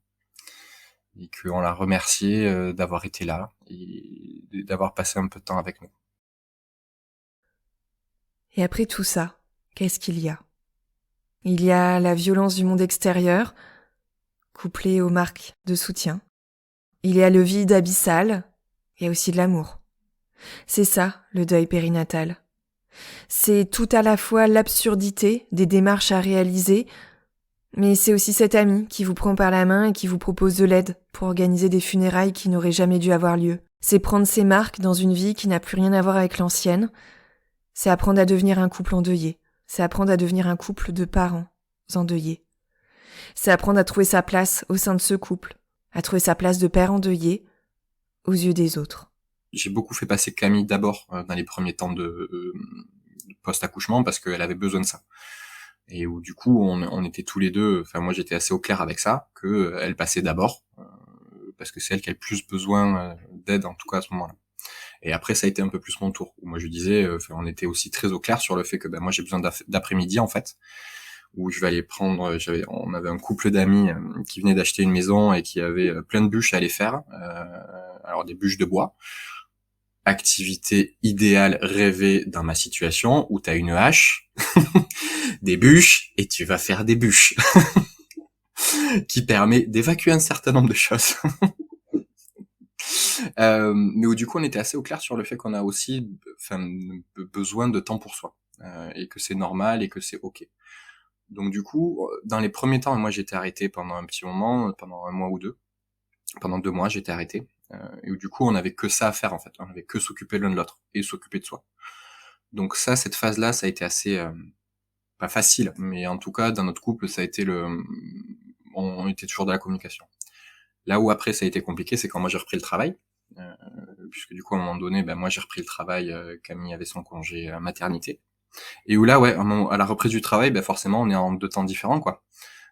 et qu'on la remerciait d'avoir été là, et d'avoir passé un peu de temps avec nous. Et après tout ça, qu'est-ce qu'il y a? Il y a la violence du monde extérieur, couplée aux marques de soutien. Il y a le vide abyssal, il y a aussi de l'amour. C'est ça, le deuil périnatal. C'est tout à la fois l'absurdité des démarches à réaliser, mais c'est aussi cet ami qui vous prend par la main et qui vous propose de l'aide pour organiser des funérailles qui n'auraient jamais dû avoir lieu. C'est prendre ses marques dans une vie qui n'a plus rien à voir avec l'ancienne. C'est apprendre à devenir un couple endeuillé. C'est apprendre à devenir un couple de parents endeuillés. C'est apprendre à trouver sa place au sein de ce couple, à trouver sa place de père endeuillé aux yeux des autres. J'ai beaucoup fait passer Camille d'abord dans les premiers temps de post-accouchement parce qu'elle avait besoin de ça. Et où du coup on était tous les deux, enfin moi j'étais assez au clair avec ça, que elle passait d'abord, parce que c'est elle qui a le plus besoin d'aide en tout cas à ce moment-là. Et après ça a été un peu plus mon tour, où moi je disais, on était aussi très au clair sur le fait que moi j'ai besoin d'après-midi en fait, où je vais aller prendre, on avait un couple d'amis qui venaient d'acheter une maison et qui avaient plein de bûches à aller faire, alors des bûches de bois, activité idéale rêvée dans ma situation où t'as une hache, des bûches et tu vas faire des bûches, qui permet d'évacuer un certain nombre de choses. Mais où du coup on était assez au clair sur le fait qu'on a aussi, besoin de temps pour soi, et que c'est normal et que c'est ok. Donc du coup, dans les premiers temps, moi j'étais arrêté pendant un petit moment, pendant 1 mois ou 2, pendant 2 mois j'étais arrêté. Et où du coup on avait que ça à faire en fait, on avait que s'occuper l'un de l'autre et s'occuper de soi. Donc ça, cette phase-là, ça a été assez pas facile, mais en tout cas dans notre couple, ça a été on était toujours dans la communication. Là où après ça a été compliqué, c'est quand moi j'ai repris le travail, euh, puisque du coup à un moment donné, moi j'ai repris le travail, Camille avait son congé maternité, et où là à la reprise du travail, forcément on est en 2 temps différents quoi.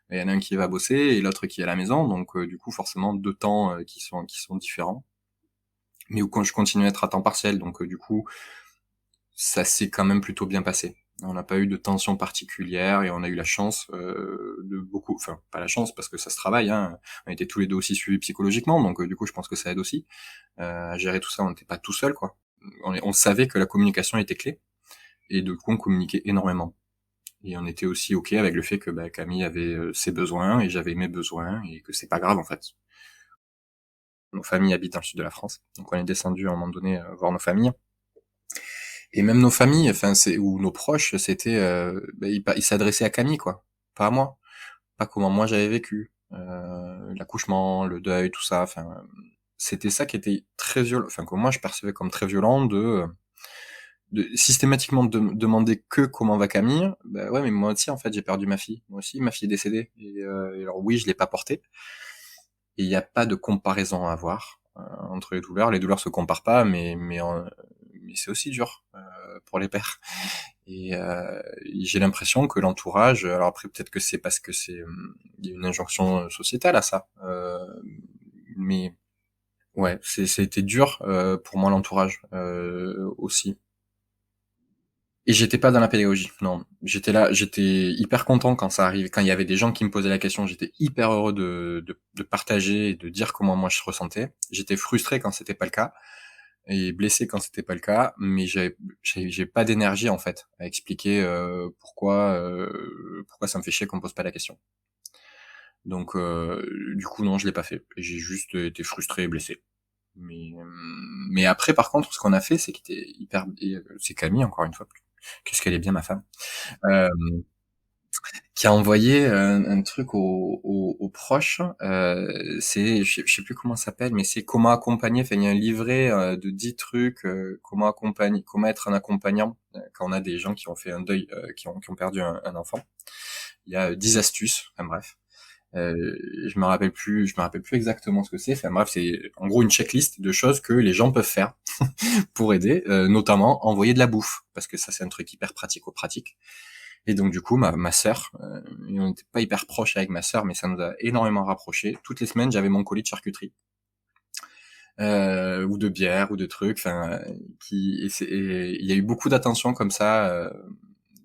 Il y en a un qui va bosser et l'autre qui est à la maison, donc du coup forcément 2 temps qui sont différents, mais où quand je continue à être à temps partiel, donc du coup ça s'est quand même plutôt bien passé. On n'a pas eu de tension particulière et on a eu la chance de beaucoup, enfin pas la chance parce que ça se travaille, hein. On était tous les deux aussi suivis psychologiquement, donc du coup je pense que ça aide aussi à gérer tout ça. On n'était pas tout seul quoi. On savait que la communication était clé et du coup on communiquait énormément. Et on était aussi ok avec le fait que Camille avait ses besoins et j'avais mes besoins et que c'est pas grave en fait. Nos familles habitent dans le sud de la France, donc on est descendu à un moment donné voir nos familles. Et même nos familles, ou nos proches, c'était, ils s'adressaient à Camille, quoi, pas à moi, pas comment moi j'avais vécu, l'accouchement, le deuil, tout ça. C'était ça qui était très violent, que moi je percevais comme très violent de systématiquement demander que comment va Camille. Ouais, mais moi aussi en fait j'ai perdu ma fille, moi aussi ma fille est décédée. Et alors oui, je l'ai pas portée. Et il n'y a pas de comparaison à avoir entre les douleurs. Les douleurs se comparent pas, mais c'est aussi dur pour les pères. Et j'ai l'impression que l'entourage, alors après peut-être que c'est parce que il y a une injonction sociétale à ça, mais ouais, ça a été dur pour moi l'entourage aussi. Et j'étais pas dans la pédagogie, non. J'étais là, j'étais hyper content quand ça arrivait, quand il y avait des gens qui me posaient la question, j'étais hyper heureux de partager et de dire comment moi je ressentais. J'étais frustré quand c'était pas le cas et blessé quand c'était pas le cas, mais j'ai pas d'énergie en fait à expliquer pourquoi ça me fait chier qu'on me pose pas la question. Donc du coup non, je l'ai pas fait. J'ai juste été frustré et blessé. Mais après par contre, ce qu'on a fait, c'est qu'il était hyper, c'est Camille encore une fois. Qu'est-ce qu'elle est bien ma femme. Euh, qui a envoyé un truc aux proches. Je sais plus comment ça s'appelle, mais c'est comment accompagner. Enfin, il y a un livret de 10 trucs, comment accompagner, comment être un accompagnant quand on a des gens qui ont fait un deuil, qui ont perdu un enfant. Il y a 10 astuces. Enfin bref. Euh, je me rappelle plus exactement ce que c'est. Enfin bref, c'est en gros une checklist de choses que les gens peuvent faire pour aider, notamment envoyer de la bouffe, parce que ça c'est un truc hyper pratico-pratique. Et donc du coup, ma sœur, on n'était pas hyper proches avec ma sœur, mais ça nous a énormément rapprochés. Toutes les semaines, j'avais mon colis de charcuterie, ou de bière, ou de trucs. Enfin, et il y a eu beaucoup d'attention comme ça.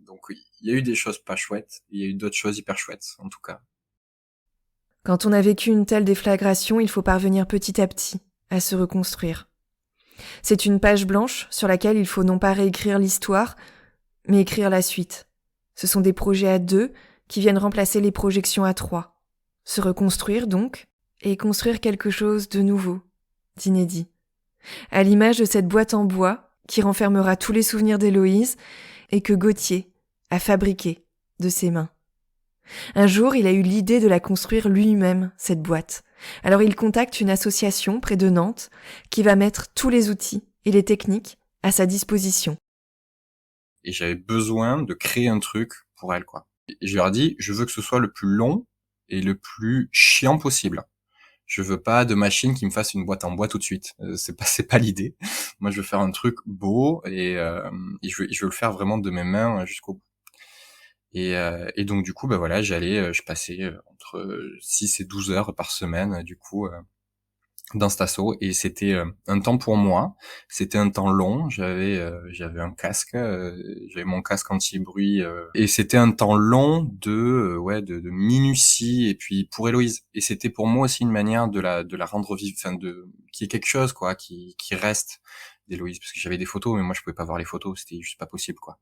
Donc il y a eu des choses pas chouettes, il y a eu d'autres choses hyper chouettes, en tout cas. Quand on a vécu une telle déflagration, il faut parvenir petit à petit à se reconstruire. C'est une page blanche sur laquelle il faut non pas réécrire l'histoire, mais écrire la suite. Ce sont des projets à deux qui viennent remplacer les projections à trois. Se reconstruire donc, et construire quelque chose de nouveau, d'inédit. À l'image de cette boîte en bois qui renfermera tous les souvenirs d'Héloïse et que Gauthier a fabriqué de ses mains. Un jour, il a eu l'idée de la construire lui-même, cette boîte. Alors il contacte une association près de Nantes qui va mettre tous les outils et les techniques à sa disposition. Et j'avais besoin de créer un truc pour elle, quoi. Et je leur ai dit, je veux que ce soit le plus long et le plus chiant possible. Je veux pas de machine qui me fasse une boîte en bois tout de suite. C'est pas l'idée. Moi, je veux faire un truc beau et je veux le faire vraiment de mes mains jusqu'au bout. Et donc du coup, bah voilà, je passais entre 6 et 12 heures par semaine, du coup, dans cet assaut, et c'était un temps pour moi. C'était un temps long. J'avais un casque, j'avais mon casque anti-bruit, et c'était un temps long de minutie, et puis pour Héloïse. Et c'était pour moi aussi une manière de la rendre vive, enfin qu'il y ait quelque chose quoi, qui reste d'Héloïse, parce que j'avais des photos, mais moi je pouvais pas voir les photos, c'était juste pas possible quoi.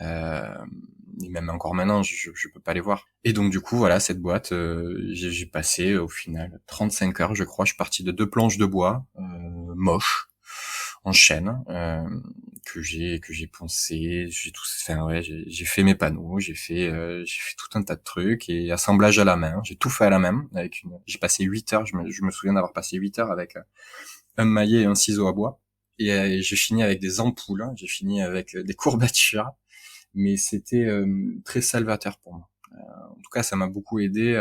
Euh, et même encore maintenant, je peux pas les voir. Et donc du coup, voilà, cette boîte, j'ai passé au final 35 heures, je crois. Je suis parti de 2 planches de bois moches en chêne que j'ai poncé, enfin ouais, j'ai fait mes panneaux, j'ai fait tout un tas de trucs et assemblage à la main. J'ai tout fait à la main j'ai passé 8 heures. Je me souviens d'avoir passé 8 heures avec un maillet et un ciseau à bois. Et j'ai fini avec des ampoules, hein. J'ai fini avec des courbatures, mais c'était très salvateur pour moi. En tout cas, ça m'a beaucoup aidé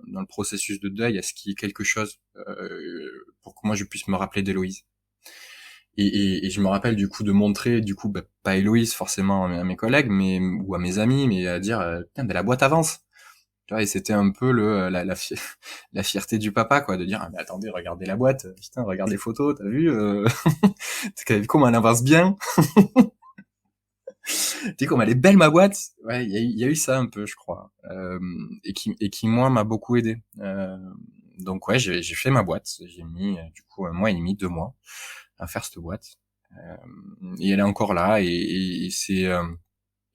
dans le processus de deuil, à ce qu'il y ait quelque chose pour que moi je puisse me rappeler d'Héloïse. Et je me rappelle du coup de montrer, du coup, pas Héloïse forcément à mes collègues, mais ou à mes amis, mais à dire, putain, la boîte avance. Tu vois, et c'était un peu la fierté du papa, quoi, de dire, ah, mais attendez, regardez la boîte, putain, regarde les photos, t'as vu, t'as vu comment elle avance bien. Tu sais comme elle est belle ma boîte. Ouais, il y a eu ça un peu, je crois, et qui moi m'a beaucoup aidé. Donc ouais, j'ai fait ma boîte. J'ai mis du coup 1 mois et demi, 2 mois à faire cette boîte. Et elle est encore là, et c'est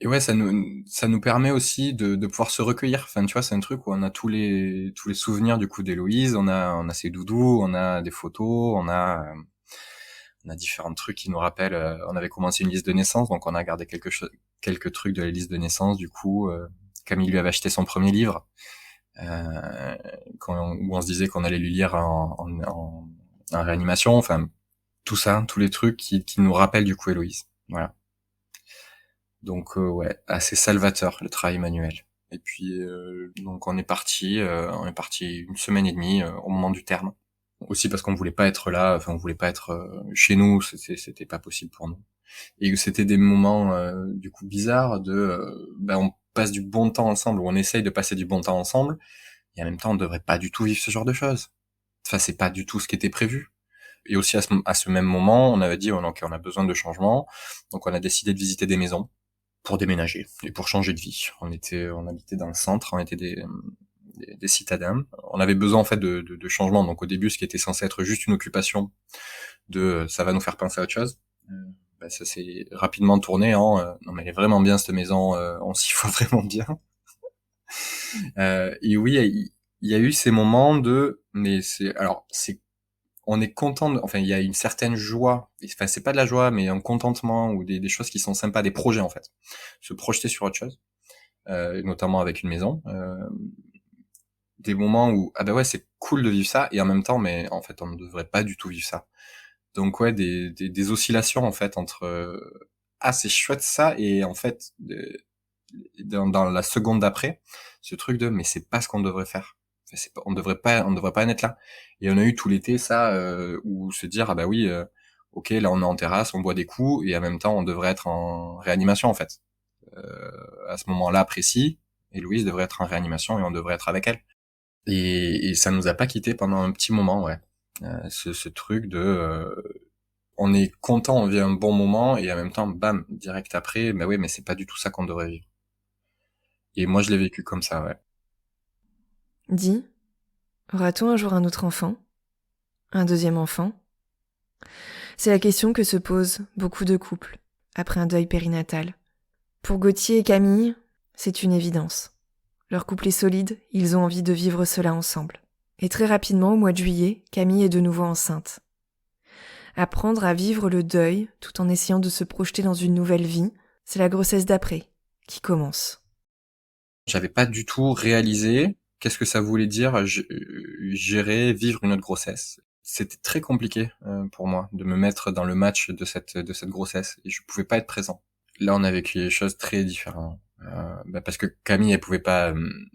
et ouais, ça nous permet aussi de pouvoir se recueillir. Enfin, tu vois, c'est un truc où on a tous les souvenirs du coup d'Héloïse. On a ses doudous, on a des photos, on a différents trucs qui nous rappellent. On avait commencé une liste de naissance, donc on a gardé quelques trucs de la liste de naissance. Du coup, Camille lui avait acheté son premier livre, où on se disait qu'on allait lui lire en réanimation. Enfin, tout ça, tous les trucs qui nous rappellent du coup Héloïse. Voilà. Donc ouais, assez salvateur le travail manuel. Et puis donc on est parti 1 semaine et demie au moment du terme. Aussi parce qu'on voulait pas être là, enfin on voulait pas être chez nous, c'était pas possible pour nous. Et que c'était des moments du coup bizarres de on passe du bon temps ensemble, ou on essaye de passer du bon temps ensemble, et en même temps on devrait pas du tout vivre ce genre de choses. Enfin c'est pas du tout ce qui était prévu. Et aussi à ce même moment, on avait dit ok, on a besoin de changement, donc on a décidé de visiter des maisons pour déménager et pour changer de vie. On habitait dans le centre, on était des citadins. On avait besoin en fait de changement. Donc au début, ce qui était censé être juste une occupation, ça va nous faire penser à autre chose. Ça s'est rapidement tourné en non mais elle est vraiment bien cette maison, on s'y faut vraiment bien. Et oui, il y a eu ces moments de mais c'est on est content enfin il y a une certaine joie, enfin c'est pas de la joie mais un contentement ou des choses qui sont sympas, des projets en fait, se projeter sur autre chose, notamment avec une maison, des moments où ah bah ouais c'est cool de vivre ça, et en même temps mais en fait on ne devrait pas du tout vivre ça. Donc ouais, des oscillations en fait entre ah c'est chouette ça, et en fait dans la seconde d'après, ce truc de mais c'est pas ce qu'on devrait faire. Enfin, on devrait pas en être là. Et on a eu tout l'été ça où se dire ah bah oui ok là on est en terrasse, on boit des coups, et en même temps on devrait être en réanimation en fait. À ce moment-là précis, et Louise devrait être en réanimation et on devrait être avec elle. Et ça nous a pas quitté pendant un petit moment, ouais. Ce truc de on est content, on vit un bon moment, et en même temps, bam, direct après, bah oui, mais c'est pas du tout ça qu'on devrait vivre. Et moi, je l'ai vécu comme ça, ouais. Dis, aura-t-on un jour un autre enfant? Un deuxième enfant? C'est la question que se posent beaucoup de couples après un deuil périnatal. Pour Gauthier et Camille, c'est une évidence. Leur couple est solide, ils ont envie de vivre cela ensemble. Et très rapidement, au mois de juillet, Camille est de nouveau enceinte. Apprendre à vivre le deuil tout en essayant de se projeter dans une nouvelle vie, c'est la grossesse d'après qui commence. J'avais pas du tout réalisé qu'est-ce que ça voulait dire gérer, vivre une autre grossesse. C'était très compliqué pour moi de me mettre dans le match de cette grossesse, et je pouvais pas être présent. Là, on a vécu des choses très différentes. Parce que Camille, elle pouvait pas,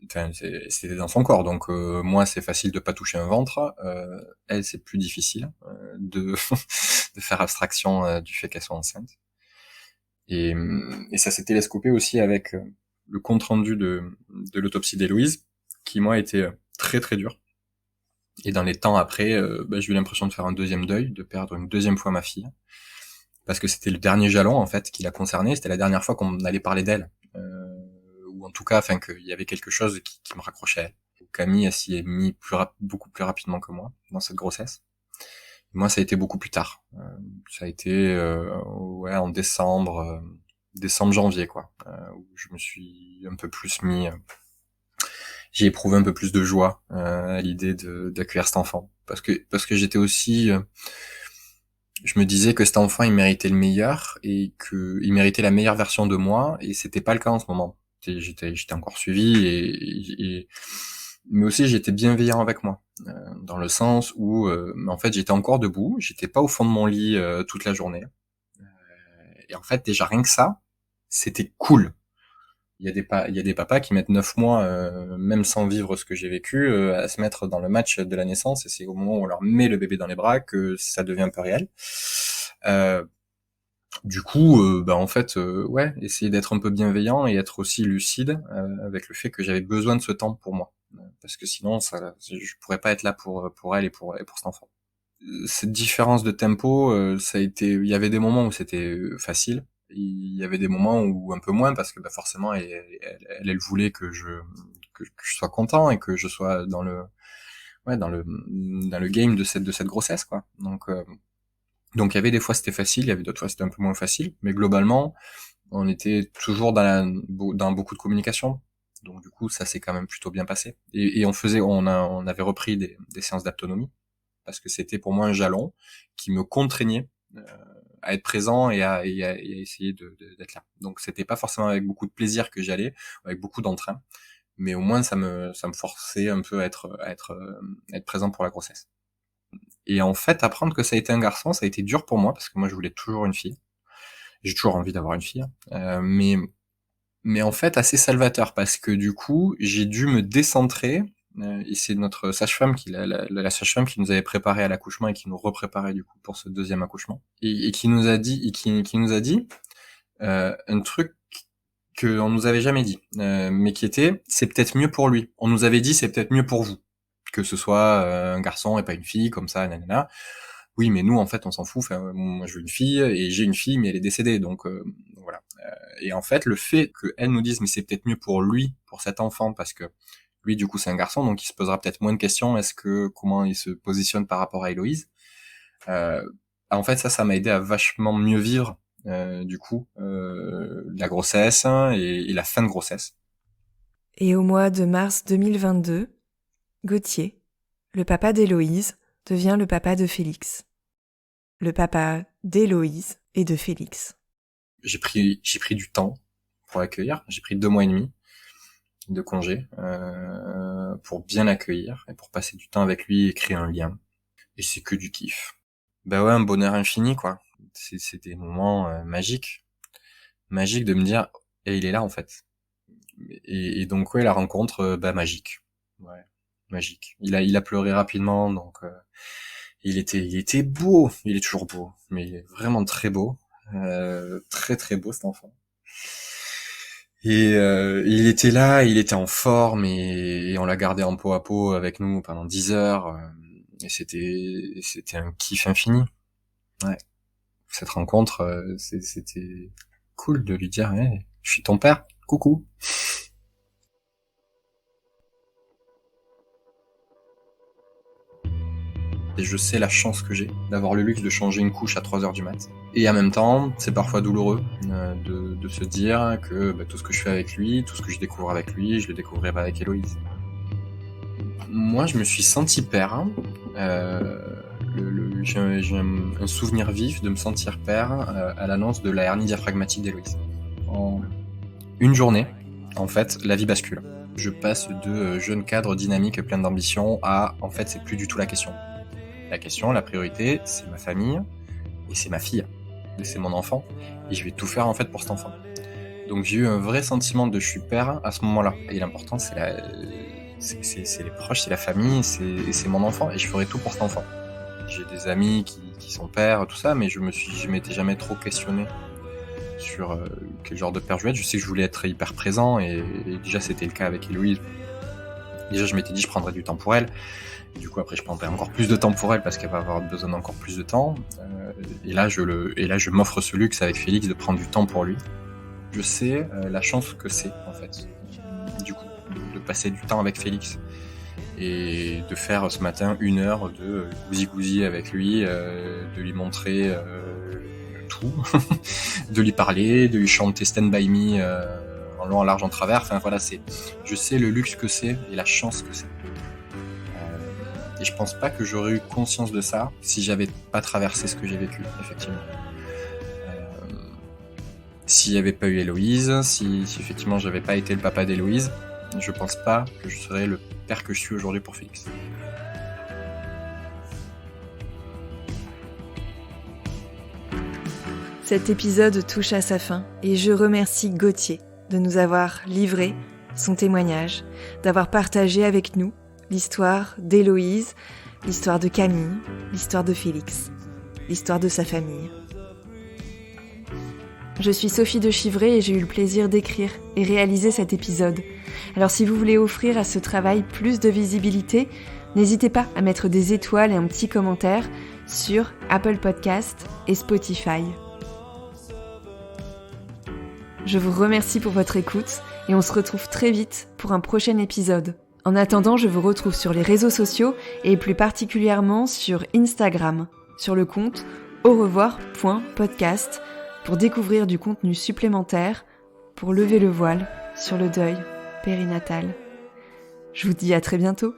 enfin, c'était dans son corps, donc moi, c'est facile de pas toucher un ventre. Elle, c'est plus difficile de de faire abstraction du fait qu'elle soit enceinte. Et ça s'est télescopé aussi avec le compte rendu de l'autopsie d'Héloïse, qui moi était très très dur. Et dans les temps après, j'ai eu l'impression de faire un deuxième deuil, de perdre une deuxième fois ma fille, parce que c'était le dernier jalon en fait qui la concernait. C'était la dernière fois qu'on allait parler d'elle, ou en tout cas, enfin qu'il y avait quelque chose qui me raccrochait à elle. Camille, elle s'y est mis beaucoup plus rapidement que moi dans cette grossesse. Moi, ça a été beaucoup plus tard. Ça a été ouais en décembre-janvier quoi, où je me suis un peu plus mis. J'ai éprouvé un peu plus de joie à l'idée d'accueillir cet enfant, parce que j'étais aussi je me disais que cet enfant il méritait le meilleur, et que il méritait la meilleure version de moi, et c'était pas le cas en ce moment. J'étais encore suivi, mais aussi j'étais bienveillant avec moi, dans le sens où en fait j'étais encore debout, j'étais pas au fond de mon lit toute la journée, et en fait déjà rien que ça c'était cool. Il y a des papas qui mettent 9 mois, même sans vivre ce que j'ai vécu, à se mettre dans le match de la naissance, et c'est au moment où on leur met le bébé dans les bras que ça devient un peu réel. Euh, du coup, en fait, ouais, essayer d'être un peu bienveillant et être aussi lucide avec le fait que j'avais besoin de ce temps pour moi, parce que sinon, je pourrais pas être là pour elle et pour cet enfant. Cette différence de tempo, il y avait des moments où c'était facile, il y avait des moments où un peu moins, parce que forcément elle voulait que je sois content et que je sois dans le ouais dans le game de cette grossesse quoi. Donc il y avait des fois c'était facile, il y avait d'autres fois c'était un peu moins facile, mais globalement on était toujours dans beaucoup de communication. Donc du coup ça s'est quand même plutôt bien passé, et on avait repris des séances d'autonomie, parce que c'était pour moi un jalon qui me contraignait à être présent et à essayer d'être là. Donc c'était pas forcément avec beaucoup de plaisir que j'y allais, avec beaucoup d'entrain, mais au moins ça me forçait un peu à être présent pour la grossesse. Et en fait, apprendre que ça a été un garçon, ça a été dur pour moi, parce que moi je voulais toujours une fille. J'ai toujours envie d'avoir une fille, mais en fait assez salvateur, parce que du coup j'ai dû me décentrer et c'est notre sage-femme la sage-femme qui nous avait préparé à l'accouchement et qui nous repréparait du coup pour ce deuxième accouchement, et qui nous a dit, qui nous a dit un truc qu'on nous avait jamais dit, mais qui était, c'est peut-être mieux pour lui. On nous avait dit, c'est peut-être mieux pour vous, que ce soit un garçon et pas une fille, comme ça, nanana. Oui, mais nous, en fait, on s'en fout. Enfin, moi, je veux une fille, et j'ai une fille, mais elle est décédée, donc voilà. Et en fait, le fait qu'elle nous dise, mais c'est peut-être mieux pour lui, pour cet enfant, parce que lui, du coup, c'est un garçon, donc il se posera peut-être moins de questions. Comment il se positionne par rapport à Héloïse. En fait, ça m'a aidé à vachement mieux vivre, du coup, la grossesse et la fin de grossesse. Et au mois de mars 2022, Gauthier, le papa d'Héloïse, devient le papa de Félix. Le papa d'Héloïse et de Félix. J'ai pris du temps pour l'accueillir. J'ai pris 2 mois et demi de congé pour bien l'accueillir et pour passer du temps avec lui et créer un lien. Et c'est que du kiff. Bah ouais, un bonheur infini, quoi. C'est des moments magiques de me dire, et il est là en fait. Et donc ouais, la rencontre, magique. Ouais, magique. Il a pleuré rapidement, donc il était beau. Il est toujours beau, mais il est vraiment très beau. Très très beau cet enfant. Et il était là, il était en forme, et on l'a gardé en peau à peau avec nous pendant 10 heures. Et c'était un kiff infini. Ouais. Cette rencontre, c'était cool de lui dire, hey, je suis ton père, coucou. Et je sais la chance que j'ai d'avoir le luxe de changer une couche à 3h du mat. Et en même temps, c'est parfois douloureux de se dire que tout ce que je fais avec lui, tout ce que je découvre avec lui, je le découvrirai pas avec Héloïse. Moi, je me suis senti père. J'ai un souvenir vif de me sentir père à l'annonce de la hernie diaphragmatique d'Héloïse. En une journée, en fait, la vie bascule. Je passe de jeune cadre dynamique plein d'ambition à, en fait, c'est plus du tout la question. La question, la priorité, c'est ma famille et c'est ma fille. Et c'est mon enfant. Et je vais tout faire, en fait, pour cet enfant. Donc j'ai eu un vrai sentiment de je suis père à ce moment-là. Et l'important, c'est les proches, c'est la famille, c'est mon enfant. Et je ferai tout pour cet enfant. J'ai des amis qui sont pères, tout ça, mais je m'étais jamais trop questionné sur quel genre de père je voulais être. Je sais que je voulais être hyper présent, et déjà c'était le cas avec Héloïse. Déjà je m'étais dit je prendrais du temps pour elle. Et du coup après je prendrais encore plus de temps pour elle parce qu'elle va avoir besoin d'encore plus de temps. Et là je m'offre ce luxe avec Félix de prendre du temps pour lui. Je sais la chance que c'est en fait, du coup, de passer du temps avec Félix. Et de faire ce matin 1 heure de gousi-gousi avec lui, de lui montrer tout, de lui parler, de lui chanter Stand By Me en long, en large, en travers. Enfin voilà, je sais le luxe que c'est et la chance que c'est. Et je pense pas que j'aurais eu conscience de ça si j'avais pas traversé ce que j'ai vécu, effectivement. S'il y avait pas eu Héloïse, si effectivement j'avais pas été le papa d'Héloïse, je pense pas que je serais le père que je suis aujourd'hui pour Félix. Cet épisode touche à sa fin et je remercie Gauthier de nous avoir livré son témoignage, d'avoir partagé avec nous l'histoire d'Héloïse, l'histoire de Camille, l'histoire de Félix, l'histoire de sa famille. Je suis Sophie de Chivray et j'ai eu le plaisir d'écrire et réaliser cet épisode. Alors si vous voulez offrir à ce travail plus de visibilité, n'hésitez pas à mettre des étoiles et un petit commentaire sur Apple Podcast et Spotify. Je vous remercie pour votre écoute et on se retrouve très vite pour un prochain épisode. En attendant, je vous retrouve sur les réseaux sociaux et plus particulièrement sur Instagram, sur le compte aurevoir.podcast pour découvrir du contenu supplémentaire pour lever le voile sur le deuil périnatal. Je vous dis à très bientôt.